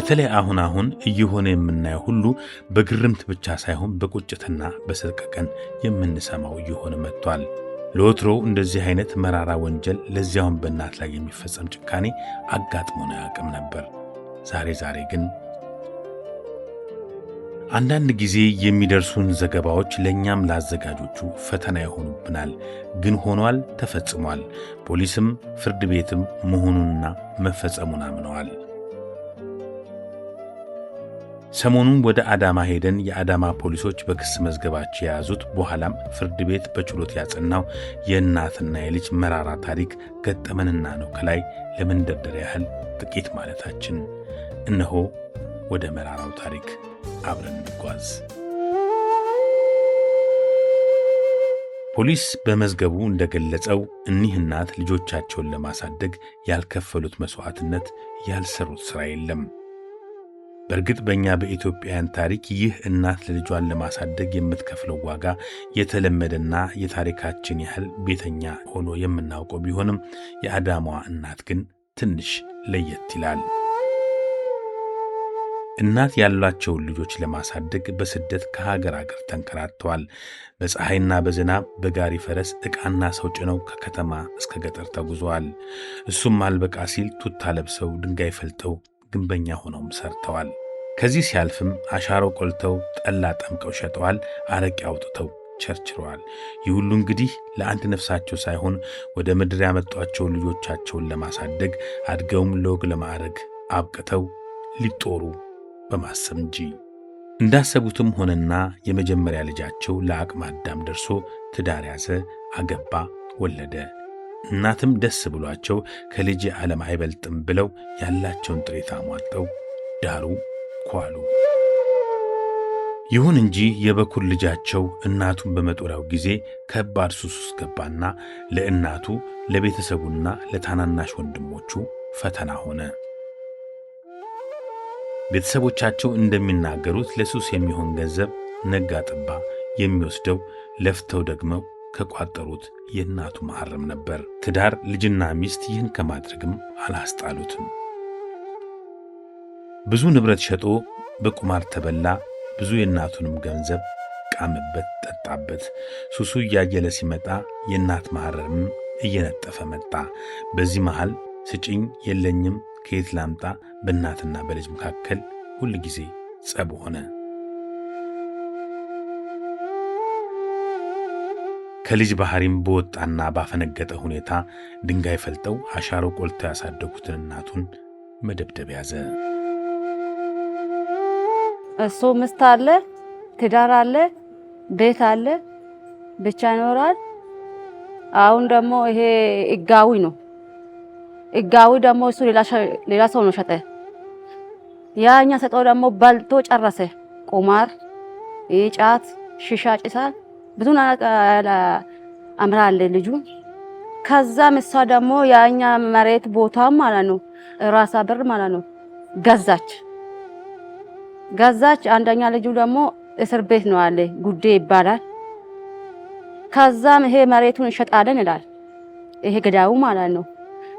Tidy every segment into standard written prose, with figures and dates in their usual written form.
በተለይ አሁን እየሆነ የምናየው ሁሉ በግርምት ብቻ ሳይሆን በቁጭትና በስቅቀን የምንሰማው እየሆነ መጥቷል። ለወትሮ እንደዚህ አይነት መራራ ወንጀል ለዚያውን በእናት ላይ የሚፈጸም ጭካኔ አጋጥሞን አያውቅም ነበር። ዛሬ ግን አንዳንድ ጊዜ የሚደርሱን ዘገባዎች ለኛም ላዘጋጆቹ ፈተና ይሆኑብናል። ግን ሆኗል፣ ተፈጽሟል። ፖሊስም ፍርድ ቤትም መሆኑንና መፈጸሙን አምነዋል። ሰሞኑን ወደ አዳማ ሄደን የአዳማ ፖሊሶች በክስ መዝገባቸው የያዙት በኋላም ፍርድ ቤት በችሎት ያጸናው የእናትና የልጅ መራራ ታሪክ ገጠመንና ነው ከላይ ለመንደርደሪያ ያህል ጥቂት ማለታችን። እነሆ ወደ መራራው ታሪክ አብረን እንጓዝ። ፖሊስ በመዝገቡ እንደገለጸው እኒህ እናት ልጆቻቸውን ለማሳደግ ያልከፈሉት መስዋዕትነት፣ ያልሰሩት ሥራ የለም። በእርግጥ በእኛ በኢትዮጵያውያን ታሪክ ይህ እናት ለልጇን ለማሳደግ የምትከፍለው ዋጋ የተለመደና የታሪካችን ያህል ቤተኛ ሆኖ የምናውቀው ቢሆንም የአዳማዋ እናት ግን ትንሽ ለየት ይላል። እናት ያሏቸውን ልጆች ለማሳደግ በስደት ከሀገር ተንከራተዋል። በፀሐይና በዝናብ በጋሪ ፈረስ ዕቃና ሰው ጭነው ከከተማ እስከ ገጠር ተጉዘዋል። እሱም አልበቃ ሲል ቱታ ለብሰው ድንጋይ ፈልጠው ግንበኛ ሆነውም ሰርተዋል። ከዚህ ሲያልፍም አሻሮ ቆልተው ጠላ ጠምቀው ሸጠዋል። አረቄ አውጥተው ቸርችረዋል። ይህ ሁሉ እንግዲህ ለአንድ ነፍሳቸው ሳይሆን ወደ ምድር ያመጧቸውን ልጆቻቸውን ለማሳደግ አድገውም ለወግ ለማዕረግ አብቅተው ሊጦሩ በማሰብ እንጂ። እንዳሰቡትም ሆነና የመጀመሪያ ልጃቸው ለአቅመ አዳም ደርሶ ትዳር ያዘ፣ አገባ፣ ወለደ። እናትም ደስ ብሏቸው ከልጅ ዓለም አይበልጥም ብለው ያላቸውን ጥሪት አሟጠው ዳሩ ኳሉ። ይሁን እንጂ የበኩር ልጃቸው እናቱን በመጦሪያው ጊዜ ከባድ ሱስ ውስጥ ገባና ለእናቱ ለቤተሰቡና ለታናናሽ ወንድሞቹ ፈተና ሆነ። ቤተሰቦቻቸው እንደሚናገሩት ለሱስ የሚሆን ገንዘብ ነጋ ጥባ የሚወስደው ለፍተው ደግመው ከቋጠሩት የእናቱ መሐረም ነበር። ትዳር፣ ልጅና ሚስት ይህን ከማድረግም አላስጣሉትም። ብዙ ንብረት ሸጦ በቁማር ተበላ። ብዙ የእናቱንም ገንዘብ ቃምበት፣ ጠጣበት። ሱሱ እያየለ ሲመጣ የእናት መሐረምም እየነጠፈ መጣ። በዚህ መሃል ስጭኝ፣ የለኝም፣ ከየት ላምጣ በእናትና በልጅ መካከል ሁል ጊዜ ጸብ ሆነ። ከልጅ ባህሪም በወጣና ባፈነገጠ ሁኔታ ድንጋይ ፈልጠው አሻሮ ቆልተው ያሳደጉትን እናቱን መደብደብ ያዘ። እሱ ምስት አለ፣ ትዳር አለ፣ ቤት አለ፣ ብቻ ይኖራል። አሁን ደግሞ ይሄ ሕጋዊ ነው። ሕጋዊ ደግሞ እሱ ሌላ ሰው ነው ሸጠ። ያኛ ሰጠው ደግሞ በልቶ ጨረሰ። ቁማር፣ ጫት፣ ሽሻ ጭሳል። ብዙ አምራለ ልጁ። ከዛ ምሳ ደግሞ ያኛ መሬት ቦታ ማለት ነው ራሳ ብር ማለት ነው ገዛች። አንደኛ ልጁ ደግሞ እስር ቤት ነው አለ፣ ጉዴ ይባላል። ከዛም ይሄ መሬቱን እንሸጣለን ይላል። ይሄ ገዳው ማለት ነው።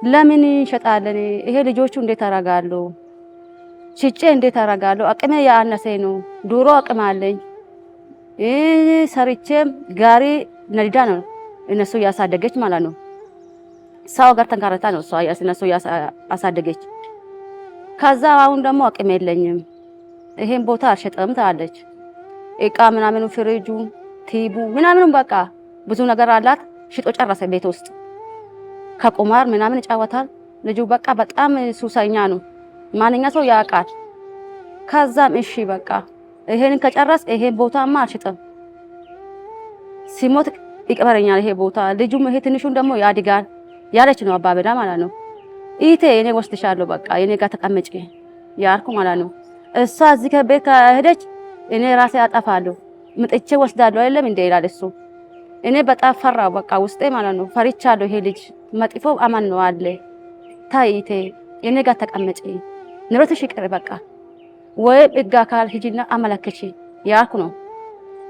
ለምን እንሸጣለን? ይሄ ልጆቹ እንዴት አረጋለሁ? ሽጬ እንዴት አረጋለሁ? አቅሜ ያነሰ ነው። ድሮ አቅም አለኝ። ሰርቼም ጋሪ ነዳ ነው እነሱ ያሳደገች ማለት ነው። ሰው ጋር ተንካረታ ነው እነሱ ያሳደገች። ከዛ አሁን ደግሞ አቅም የለኝም፣ ይሄን ቦታ አልሸጥም ትላለች። እቃ ምናምኑ ፍሪጁ፣ ቲቡ ምናምኑ በቃ ብዙ ነገር አላት። ሽጦ ጨረሰ ቤት ውስጥ። ከቁማር ምናምን ይጫወታል ልጁ። በቃ በጣም ሱሰኛ ነው። ማንኛ ሰው ያውቃል። ከዛም እሺ በቃ ይሄን ከጨረስ ይሄን ቦታማ አልሽጥም፣ ሲሞት ይቀበረኛል ይሄ ቦታ። ልጁም ይሄ ትንሹን ደግሞ ያድጋል ያለች ነው አባበዳ ማለት ነው። ኢቴ እኔ ወስድሻለሁ በቃ እኔ ጋር ተቀመጪ ያልኩ ማለት ነው። እሷ እዚህ ከቤት ከሄደች እኔ ራሴ አጠፋለሁ፣ ምጥቼ ወስዳለሁ አይደለም እንደ ይላል እሱ። እኔ በጣም ፈራው በቃ ውስጤ ማለት ነው። ፈሪቻለሁ። ይሄ ልጅ መጥፎ አማን ነው አለ። ታይቴ እኔ ጋር ተቀመጪ፣ ንብረትሽ ይቅር በቃ ወይ ሕግ አካል ሂጂና አመለከቺ ያልኩ ነው።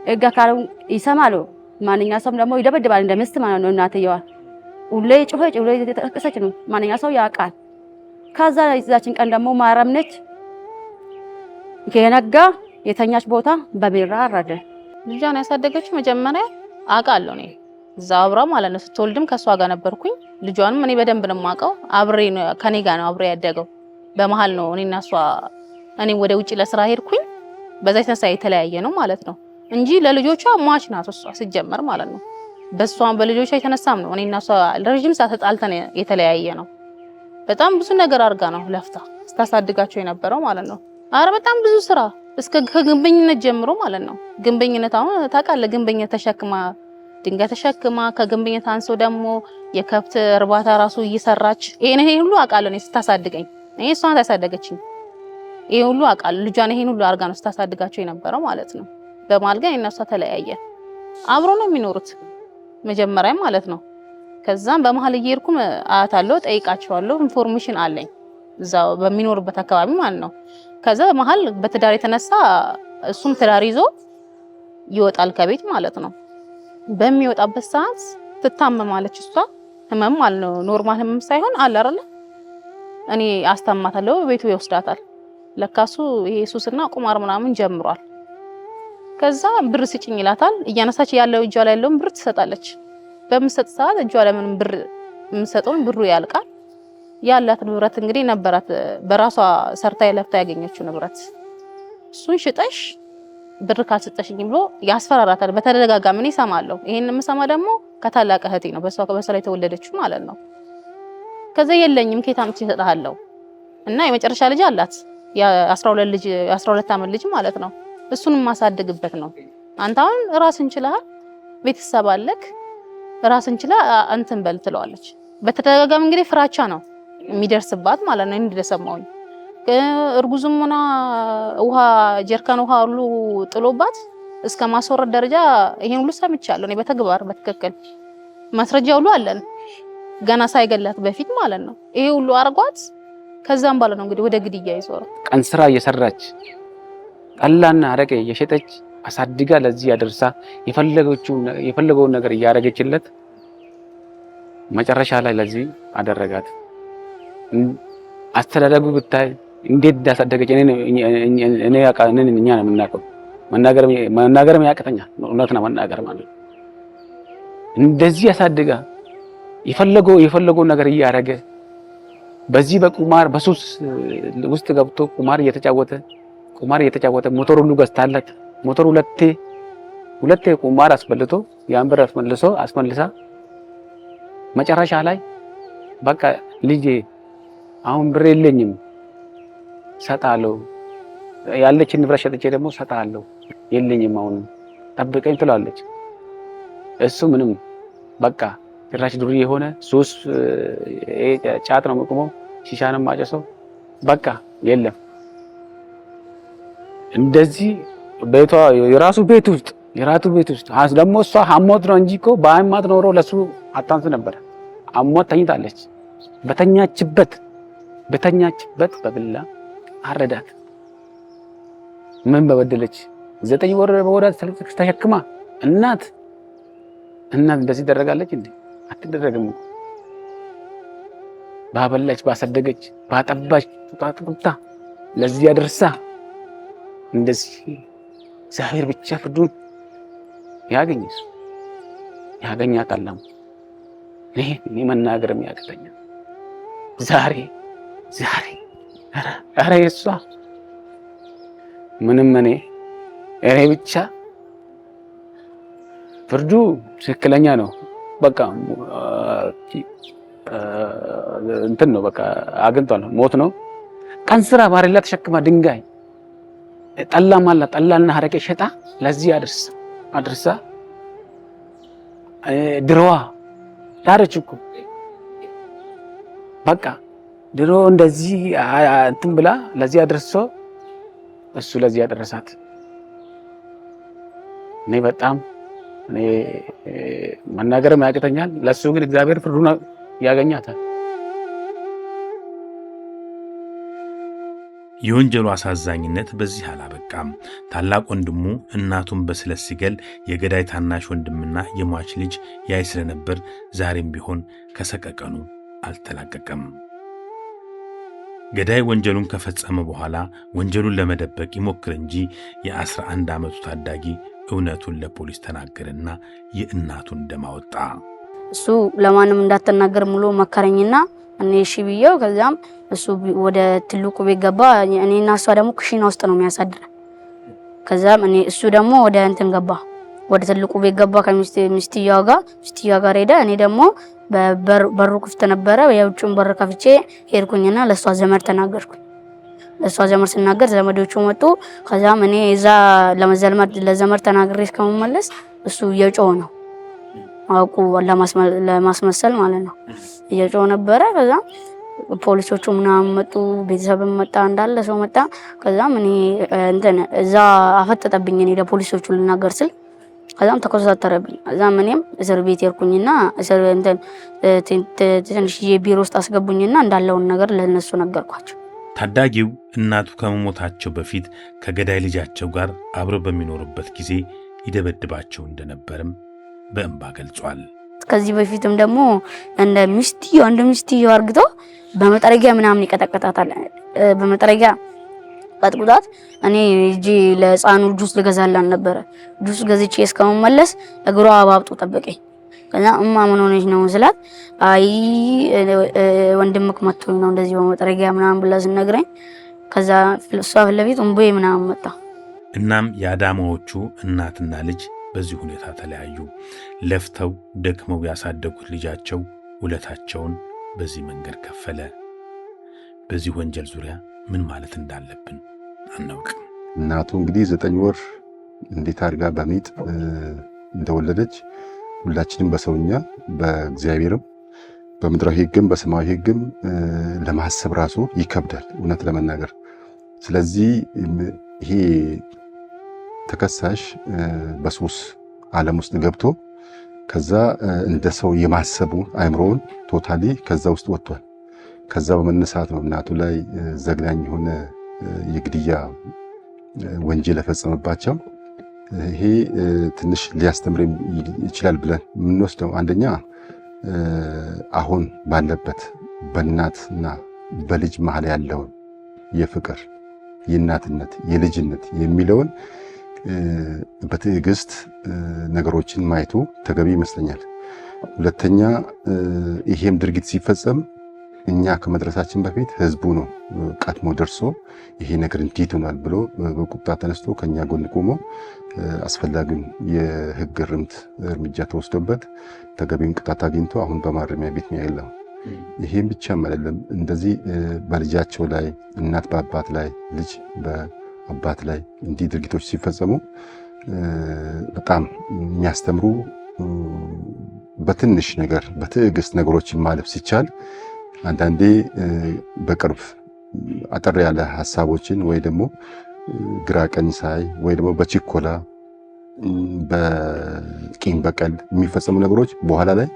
ሕግ አካል ይሰማሉ። ማንኛ ሰው ደግሞ ይደበድባል እንደ ምስት ማለት ነው። እናትየዋ ሁሌ ጩኸች፣ ሁሌ ተቀሰች ነው። ማንኛ ሰው ያውቃል። ከዛ እዛችን ቀን ደግሞ ማረም ነች። ከነጋ የተኛች ቦታ በቢራ አረደ። ልጇን ያሳደገችው መጀመሪያ አውቃለሁ እኔ እዛው አብራ ማለት ነው። ስትወልድም ከሷ ጋር ነበርኩኝ። ልጇንም እኔ በደንብ ነው የማውቀው። አብሬ ነው ከኔ ጋር ነው አብሬ ያደገው። በመሃል ነው እኔና እሷ እኔ ወደ ውጪ ለስራ ሄድኩኝ። በዛ የተነሳ የተለያየ ነው ማለት ነው እንጂ ለልጆቿ ሟች ናት እሷ ሲጀመር ማለት ነው። በሷ በልጆቿ የተነሳም ነው እኔና እሷ ለረጅም ሰዓት ተጣልተን የተለያየ ነው። በጣም ብዙ ነገር አድርጋ ነው ለፍታ ስታሳድጋቸው የነበረው ማለት ነው። አረ በጣም ብዙ ስራ እስከ ከግንበኝነት ጀምሮ ማለት ነው። ግንበኝነት አሁን ታውቃለህ፣ ግንበኝነት ተሸክማ ድንጋይ ተሸክማ ከግንበኝነት አንሶ ደግሞ የከብት እርባታ ራሱ እየሰራች ይሄን ሁሉ አውቃለሁ እኔ ስታሳድገኝ። እኔ እሷን ታሳደገችኝ ይሄ ሁሉ አውቃለሁ። ልጇን ይሄን ሁሉ አድርጋ ነው ስታሳድጋቸው የነበረው ማለት ነው። በመሃል ግን እነሱ ተለያየ። አብሮ ነው የሚኖሩት መጀመሪያ ማለት ነው። ከዛም በመሃል እየሄድኩም አያታለሁ፣ ጠይቃቸዋለሁ። ኢንፎርሜሽን አለኝ እዛው በሚኖርበት አካባቢ ማለት ነው። ከዛ በመሃል በትዳር የተነሳ እሱም ትዳር ይዞ ይወጣል ከቤት ማለት ነው። በሚወጣበት ሰዓት ትታመማለች። እሷ ህመም ማለት ነው፣ ኖርማል ህመም ሳይሆን አለ አይደል፣ እኔ አስታማታለሁ፣ ቤቱ ይወስዳታል። ለካሱ ይሄ ሱስና ቁማር ምናምን ጀምሯል። ከዛ ብር ስጭኝ ይላታል። እያነሳች ያለው እጇ ላይ ያለውን ብር ትሰጣለች። በምሰጥ ሰዓት እጇ ላይ ምንም ብር የምሰጠውን ብሩ ያልቃል። ያላት ንብረት እንግዲህ ነበራት በራሷ ሰርታ የለፍታ ያገኘችው ንብረት፣ እሱን ሽጠሽ ብር ካልሰጠሽኝ ብሎ ያስፈራራታል በተደጋጋሚ። እኔ እሰማለሁ። ይሄን የምሰማ ደግሞ ከታላቅ እህቴ ነው፣ በሷ ላይ የተወለደችው ማለት ነው። ከዛ የለኝም ከየት አምጥቼ እሰጥሃለሁ እና የመጨረሻ ልጅ አላት የ12 ዓመት ልጅ ማለት ነው። እሱን ማሳደግበት ነው። አንተ አሁን ራስን ችለሃል፣ ቤተሰብ አለክ፣ ራስን ችላ እንትን በል ትለዋለች። በተደጋጋሚ እንግዲህ ፍራቻ ነው የሚደርስባት ማለት ነው። እንደሰማሁኝ እርጉዝም ሆና ውሃ ጀርካን ውሃ ሁሉ ጥሎባት እስከ ማስወረድ ደረጃ ይሄን ሁሉ ሰምቻለሁ እኔ በተግባር በትክክል ማስረጃ ሁሉ አለን ገና ሳይገላት በፊት ማለት ነው። ይሄ ሁሉ አርጓት ከዛም ባለ ነው እንግዲህ ወደ ግድያ ይዞራል። ቀን ስራ እየሰራች ጠላና አረቄ እየሸጠች አሳድጋ ለዚህ ያደርሳ የፈለገውን ነገር እያረገችለት መጨረሻ ላይ ለዚህ አደረጋት። አስተዳደጉ ብታይ እንዴት እንዳሳደገች እኛ ነው የምናውቀው። መናገርም ያቅተኛል እውነት ነው መናገር ማለት እንደዚህ ያሳድጋ የፈለገው ነገር እያረገ በዚህ በቁማር በሱስ ውስጥ ገብቶ ቁማር እየተጫወተ ሞተር ሁሉ ገዝታለት ሞተር ሁለቴ ቁማር አስበልቶ ያን ብር አስመልሳ መጨረሻ ላይ በቃ ልጄ አሁን ብር የለኝም ሰጣለሁ፣ ያለችን ንብረት ሸጥቼ ደግሞ ሰጣለሁ፣ የለኝም አሁን ጠብቀኝ ትላለች። እሱ ምንም በቃ ጭራሽ ዱርዬ የሆነ ሱስ ጫት ነው መቆሞ ሺሻንም ማጨሰው በቃ የለም። እንደዚህ ቤቷ የራሱ ቤት ውስጥ ደግሞ እሷ አሞት ነው እንጂ እኮ በአይማት ኖሮ ለሱ አታንስ ነበር። አሞት ተኝታለች። በተኛችበት በብላ አረዳት። ምን በበደለች 9 ወር በወራት ተሸክማ እናት እንደዚህ ደረጋለች እንዴ? አትደረግም። ባበላች ባሰደገች ባጠባች ጡጣ ለዚህ ያደርሳ እንደዚህ እግዚአብሔር ብቻ ፍርዱን ያገኛታል። እኔ መናገርም ያቅተኛል። ዛሬ ኧረ የሷ ምንም እኔ ብቻ ፍርዱ ትክክለኛ ነው። በቃ እንትን ነው በቃ አግኝቷል። ሞት ነው። ቀን ስራ ባሬላ ተሸክማ ድንጋይ ጠላና ሀረቄ ሸጣ ለዚህ አድርሳ ድሮዋ ዳረች እኮ በቃ ድሮ እንደዚህ እንትን ብላ ለዚህ አድርሶ እሱ ለዚህ ያደረሳት። እኔ በጣም መናገርም ያቅተኛል። ለሱ ግን እግዚአብሔር ፍርዱን ያገኛታል። የወንጀሉ አሳዛኝነት በዚህ አላበቃም። ታላቅ ወንድሙ እናቱን በስለት ሲገል የገዳይ ታናሽ ወንድምና የሟች ልጅ ያይ ስለነበር ዛሬም ቢሆን ከሰቀቀኑ አልተላቀቀም። ገዳይ ወንጀሉን ከፈጸመ በኋላ ወንጀሉን ለመደበቅ ይሞክር እንጂ የ11 ዓመቱ ታዳጊ እውነቱን ለፖሊስ ተናገረና የእናቱን ደም አወጣ። እሱ ለማንም እንዳትናገር ሙሉ መከረኝና እኔ እሺ ብዬው ከዛም እሱ ወደ ትልቁ ቤት ገባ። እኔና እሷ ደግሞ ኩሽና ውስጥ ነው የሚያሳድረን። ከዛም እሱ ደግሞ ወደ እንትን ገባ፣ ወደ ትልቁ ቤት ገባ ከሚስትየዋ ጋር ሄደ። እኔ ደግሞ በሩ ክፍት ነበረ፣ የውጭውን በር ከፍቼ ሄድኩኝና ለሷ ዘመድ ተናገርኩኝ። ለሷ ዘመድ ስናገር ዘመዶቹ መጡ። ከዛም እኔ እዛ ለዘመድ ተናግሬ እስከመመለስ እሱ እየጮኸ ነው አውቁ ለማስመሰል ማለት ነው እየጮኸ ነበረ። ከዛም ፖሊሶቹ ምናምን መጡ፣ ቤተሰብም መጣ፣ እንዳለ ሰው መጣ። ከዛም እኔ እዛ አፈጠጠብኝ እኔ ለፖሊሶቹ ልናገር ስል ከዛም ተኮሳተረብኝ። ከዛም እኔም እስር ቤት ሄድኩኝና ትንሽዬ ቢሮ ውስጥ አስገቡኝና እንዳለውን ነገር ለነሱ ነገርኳቸው። ታዳጊው እናቱ ከመሞታቸው በፊት ከገዳይ ልጃቸው ጋር አብረው በሚኖሩበት ጊዜ ይደበድባቸው እንደነበርም በእንባ ገልጿል። ከዚህ በፊትም ደግሞ እንደ ሚስትዮ አርግቶ በመጠረጊያ ምናምን ይቀጠቅጣታል። በመጠረጊያ ቀጥቅጣት እኔ እጂ ለህፃኑ ጁስ ልገዛላን ነበረ። ጁስ ገዝቼ እስከመመለስ እግሯ አባብጦ ጠበቀኝ። ከዛ ምን ሆነች ነው ስላት አይ ወንድምክ መጥቶኝ ነው እንደዚህ በመጠረጊያ ምናምን ብላ ስነግረኝ ከዛ እሷ ፊት ለፊት እንቦዬ ምናምን መጣ። እናም የአዳማዎቹ እናትና ልጅ በዚህ ሁኔታ ተለያዩ። ለፍተው ደክመው ያሳደጉት ልጃቸው ውለታቸውን በዚህ መንገድ ከፈለ። በዚህ ወንጀል ዙሪያ ምን ማለት እንዳለብን አናውቅም። እናቱ እንግዲህ 9 ወር እንዴት አድርጋ በሚጥ እንደወለደች ሁላችንም በሰውኛ በእግዚአብሔርም በምድራዊ ሕግም በሰማያዊ ሕግም ለማሰብ ራሱ ይከብዳል እውነት ለመናገር። ስለዚህ ይሄ ተከሳሽ በሱስ ዓለም ውስጥ ገብቶ ከዛ እንደ ሰው የማሰቡ አእምሮውን ቶታሊ ከዛ ውስጥ ወጥቷል። ከዛ በመነሳት ነው እናቱ ላይ ዘግናኝ የሆነ የግድያ ወንጀል የፈጸመባቸው። ይሄ ትንሽ ሊያስተምር ይችላል ብለን የምንወስደው አንደኛ አሁን ባለበት በእናትና በልጅ መሀል ያለውን የፍቅር የእናትነት የልጅነት የሚለውን በትዕግስት ነገሮችን ማየቱ ተገቢ ይመስለኛል። ሁለተኛ ይሄም ድርጊት ሲፈጸም እኛ ከመድረሳችን በፊት ህዝቡ ነው ቀድሞ ደርሶ ይሄ ነገር እንዴት ሆኗል ብሎ በቁጣ ተነስቶ ከኛ ጎን ቆሞ አስፈላጊውን የህግ እርምጃ ተወስዶበት ተገቢውን ቅጣት አግኝቶ አሁን በማረሚያ ቤት ነው ያለው። ይሄም ብቻም አይደለም፣ እንደዚህ በልጃቸው ላይ እናት በአባት ላይ ልጅ በአባት ላይ እንዲህ ድርጊቶች ሲፈጸሙ በጣም የሚያስተምሩ በትንሽ ነገር በትዕግስት ነገሮችን ማለፍ ሲቻል አንዳንዴ በቅርብ አጠር ያለ ሐሳቦችን ወይ ደግሞ ግራ ቀኝ ሳይ ወይ ደግሞ በችኮላ በቂም በቀል የሚፈጸሙ ነገሮች በኋላ ላይ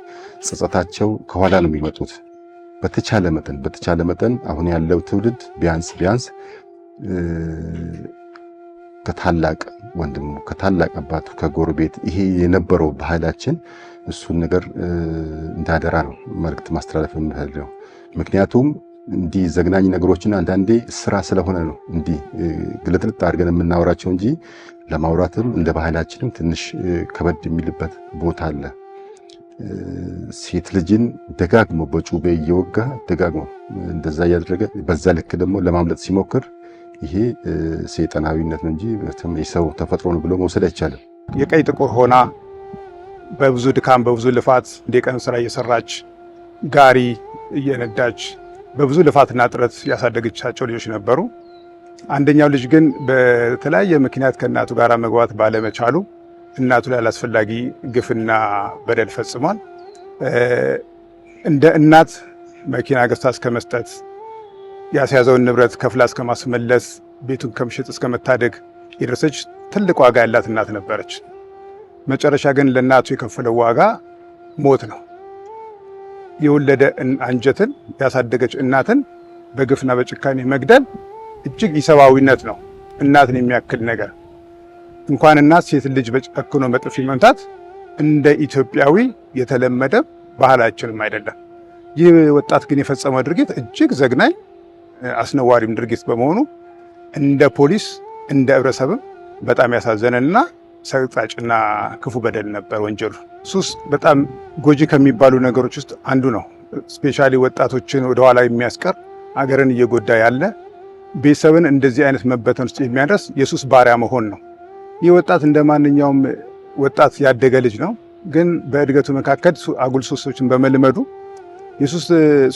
ጸጸታቸው ከኋላ ነው የሚመጡት። በተቻለ መጠን አሁን ያለው ትውልድ ቢያንስ ከታላቅ ወንድሙ ከታላቅ አባቱ ከጎረቤት ይሄ የነበረው ባህላችን እሱን ነገር እንዳደራ ነው መልእክት ማስተላለፍ የምፈልገው። ምክንያቱም እንዲህ ዘግናኝ ነገሮችን አንዳንዴ ስራ ስለሆነ ነው እንዲህ ግልጥልጥ አድርገን የምናወራቸው እንጂ ለማውራትም እንደ ባህላችንም ትንሽ ከበድ የሚልበት ቦታ አለ። ሴት ልጅን ደጋግሞ በጩቤ እየወጋ ደጋግሞ እንደዛ እያደረገ በዛ ልክ ደግሞ ለማምለጥ ሲሞክር ይሄ ሰይጣናዊነት ነው እንጂ የሰው ተፈጥሮ ነው ብሎ መውሰድ አይቻልም። የቀይ ጥቁር ሆና በብዙ ድካም በብዙ ልፋት እንደቀን ስራ እየሰራች ጋሪ እየነዳች በብዙ ልፋትና ጥረት ያሳደገቻቸው ልጆች ነበሩ። አንደኛው ልጅ ግን በተለያየ ምክንያት ከእናቱ ጋር መግባት ባለመቻሉ እናቱ ላይ አላስፈላጊ ግፍና በደል ፈጽሟል። እንደ እናት መኪና ገዝታ እስከ መስጠት፣ ያስያዘውን ንብረት ከፍላ እስከ ማስመለስ፣ ቤቱን ከምሽጥ እስከ መታደግ የደረሰች ትልቅ ዋጋ ያላት እናት ነበረች። መጨረሻ ግን ለእናቱ የከፈለው ዋጋ ሞት ነው። የወለደ አንጀትን ያሳደገች እናትን በግፍና በጭካኔ መግደል እጅግ ኢሰብአዊነት ነው። እናትን የሚያክል ነገር እንኳን እናት ሴት ልጅ በጨክኖ በጥፊ መምታት እንደ ኢትዮጵያዊ የተለመደ ባህላችንም አይደለም። ይህ ወጣት ግን የፈጸመው ድርጊት እጅግ ዘግናኝ አስነዋሪም ድርጊት በመሆኑ እንደ ፖሊስ እንደ ህብረተሰብም በጣም ያሳዘነንና ሰቅጣጭና ክፉ በደል ነበር ወንጀሉ። ሱስ በጣም ጎጂ ከሚባሉ ነገሮች ውስጥ አንዱ ነው። ስፔሻሊ ወጣቶችን ወደ ኋላ የሚያስቀር አገርን እየጎዳ ያለ ቤተሰብን እንደዚህ አይነት መበተን ውስጥ የሚያደርስ የሱስ ባሪያ መሆን ነው። ይህ ወጣት እንደ ማንኛውም ወጣት ያደገ ልጅ ነው። ግን በእድገቱ መካከል አጉል ሱሶችን በመልመዱ የሱስ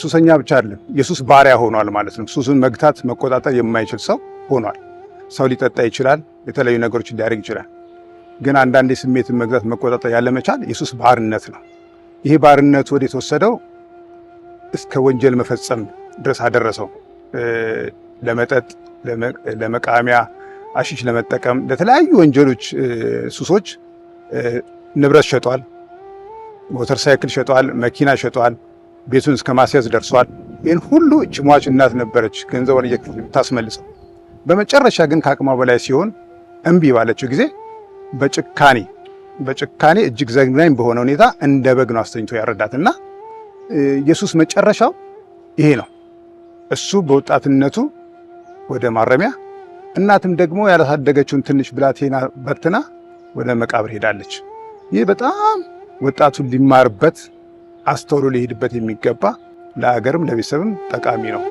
ሱሰኛ ብቻ አይደለም የሱስ ባሪያ ሆኗል ማለት ነው። ሱሱን መግታት መቆጣጠር የማይችል ሰው ሆኗል። ሰው ሊጠጣ ይችላል፣ የተለያዩ ነገሮችን ሊያደርግ ይችላል። ግን አንዳንዴ ስሜትን መግዛት መቆጣጠር ያለመቻል የሱስ ባርነት ነው። ይሄ ባርነቱ ወደ የተወሰደው እስከ ወንጀል መፈጸም ድረስ አደረሰው። ለመጠጥ፣ ለመቃሚያ፣ አሺሽ ለመጠቀም፣ ለተለያዩ ወንጀሎች ሱሶች ንብረት ሸጧል። ሞተር ሳይክል ሸጧል፣ መኪና ሸጧል፣ ቤቱን እስከ ማስያዝ ደርሷል። ይህን ሁሉ እች ሟች እናት ነበረች ገንዘቧን ታስመልሰው። በመጨረሻ ግን ከአቅሟ በላይ ሲሆን እምቢ ባለችው ጊዜ በጭካኔ እጅግ ዘግናኝ በሆነ ሁኔታ እንደ በግ ነው አስተኝቶ ያረዳትና ኢየሱስ መጨረሻው ይሄ ነው። እሱ በወጣትነቱ ወደ ማረሚያ፣ እናትም ደግሞ ያላሳደገችውን ትንሽ ብላቴና በትና ወደ መቃብር ሄዳለች። ይህ በጣም ወጣቱን ሊማርበት አስተውሎ ሊሄድበት የሚገባ ለሀገርም ለቤተሰብም ጠቃሚ ነው።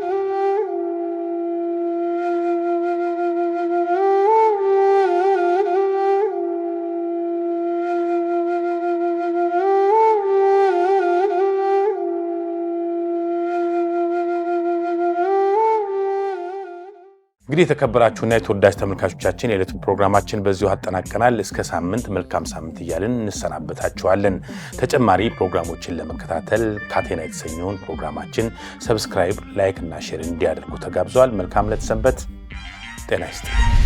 እንግዲህ የተከበራችሁና የተወዳጅ ተመልካቾቻችን የዕለቱ ፕሮግራማችን በዚሁ አጠናቀናል። እስከ ሳምንት መልካም ሳምንት እያልን እንሰናበታችኋለን። ተጨማሪ ፕሮግራሞችን ለመከታተል ካቴና የተሰኘውን ፕሮግራማችን ሰብስክራይብ፣ ላይክ እና ሼር እንዲያደርጉ ተጋብዘዋል። መልካም ዕለት ሰንበት። ጤና ይስጥልኝ።